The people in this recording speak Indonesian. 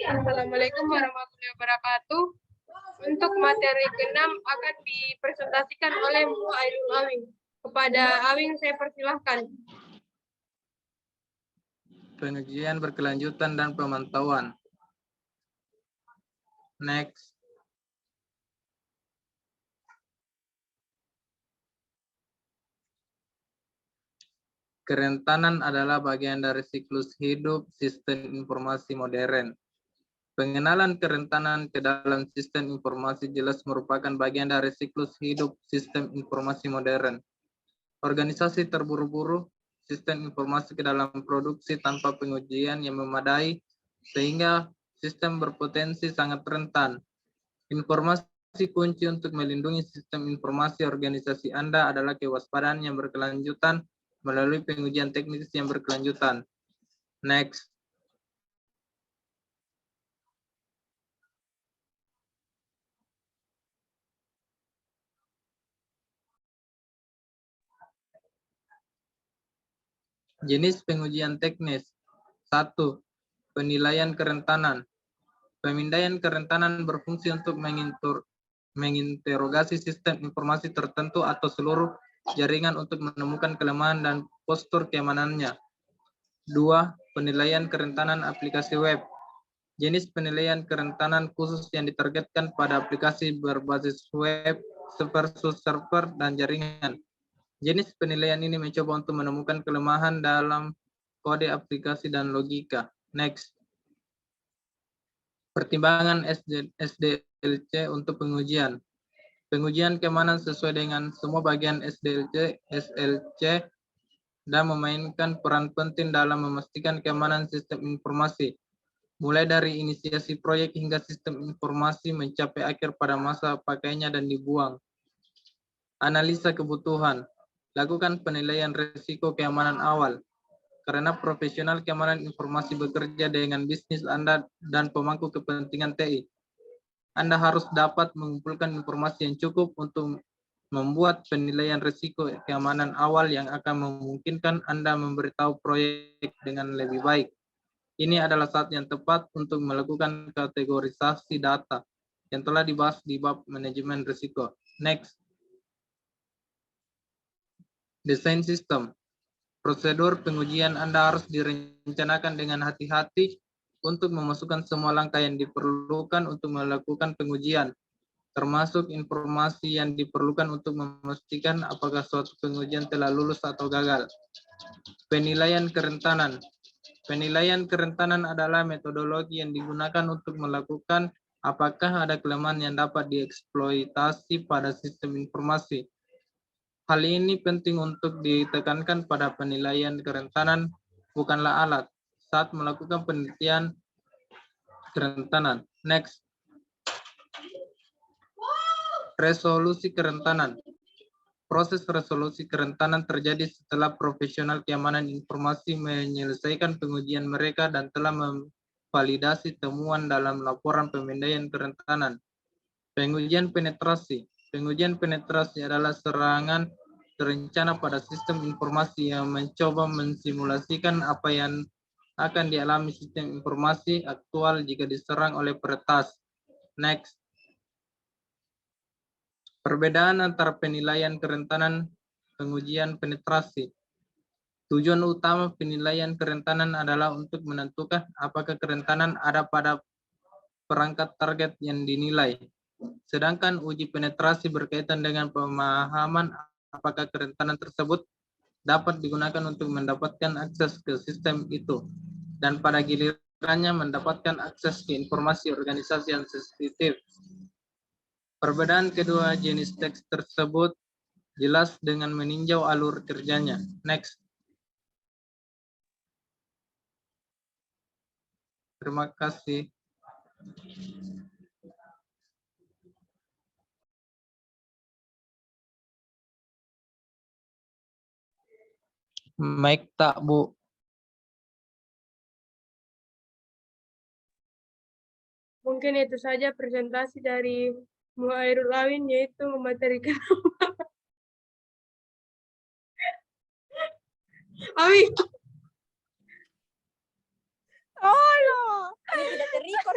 Assalamualaikum warahmatullahi wabarakatuh. Untuk materi ke-6 akan dipresentasikan oleh Bu Ainul Awing. Kepada Awing saya persilahkan. Pengujian berkelanjutan dan pemantauan. Next. Kerentanan adalah bagian dari siklus hidup sistem informasi modern. Pengenalan kerentanan ke dalam sistem informasi jelas merupakan bagian dari siklus hidup sistem informasi modern. Organisasi terburu-buru sistem informasi ke dalam produksi tanpa pengujian yang memadai, sehingga sistem berpotensi sangat rentan. Informasi kunci untuk melindungi sistem informasi organisasi Anda adalah kewaspadaan yang berkelanjutan melalui pengujian teknis yang berkelanjutan. Next. Jenis pengujian teknis. 1. Penilaian kerentanan. Pemindaian kerentanan berfungsi untuk menginterogasi sistem informasi tertentu atau seluruh jaringan untuk menemukan kelemahan dan postur keamanannya. 2. Penilaian kerentanan aplikasi web. Jenis penilaian kerentanan khusus yang ditargetkan pada aplikasi berbasis web versus server dan jaringan. Jenis penilaian ini mencoba untuk menemukan kelemahan dalam kode aplikasi dan logika. Next. Pertimbangan SDLC untuk pengujian. Pengujian keamanan sesuai dengan semua bagian SDLC, SLC, dan memainkan peran penting dalam memastikan keamanan sistem informasi. Mulai dari inisiasi proyek hingga sistem informasi mencapai akhir pada masa pakainya dan dibuang. Analisa kebutuhan. Lakukan penilaian risiko keamanan awal. Karena profesional keamanan informasi bekerja dengan bisnis Anda dan pemangku kepentingan TI. Anda harus dapat mengumpulkan informasi yang cukup untuk membuat penilaian risiko keamanan awal yang akan memungkinkan Anda memberitahu proyek dengan lebih baik. Ini adalah saat yang tepat untuk melakukan kategorisasi data yang telah dibahas di bab manajemen risiko. Next. Desain sistem. Prosedur pengujian Anda harus direncanakan dengan hati-hati untuk memasukkan semua langkah yang diperlukan untuk melakukan pengujian, termasuk informasi yang diperlukan untuk memastikan apakah suatu pengujian telah lulus atau gagal. Penilaian kerentanan. Penilaian kerentanan adalah metodologi yang digunakan untuk melakukan apakah ada kelemahan yang dapat dieksploitasi pada sistem informasi. Hal ini penting untuk ditekankan pada penilaian kerentanan, bukanlah alat, saat melakukan penelitian kerentanan. Next. Resolusi kerentanan. Proses resolusi kerentanan terjadi setelah profesional keamanan informasi menyelesaikan pengujian mereka dan telah memvalidasi temuan dalam laporan pemindaian kerentanan. Pengujian penetrasi. Pengujian penetrasi adalah serangan terencana pada sistem informasi yang mencoba mensimulasikan apa yang akan dialami sistem informasi aktual jika diserang oleh peretas. Next. Perbedaan antara penilaian kerentanan pengujian penetrasi. Tujuan utama penilaian kerentanan adalah untuk menentukan apakah kerentanan ada pada perangkat target yang dinilai. Sedangkan uji penetrasi berkaitan dengan pemahaman apakah kerentanan tersebut dapat digunakan untuk mendapatkan akses ke sistem itu, dan pada gilirannya mendapatkan akses ke informasi organisasi yang sensitif. Perbedaan kedua jenis teks tersebut jelas dengan meninjau alur kerjanya. Next. Terima kasih. Mic tak, Bu? Mungkin itu saja presentasi dari Bu Ainul Awing, yaitu materi ke-6. Awing. Oh, no. Ini tidak record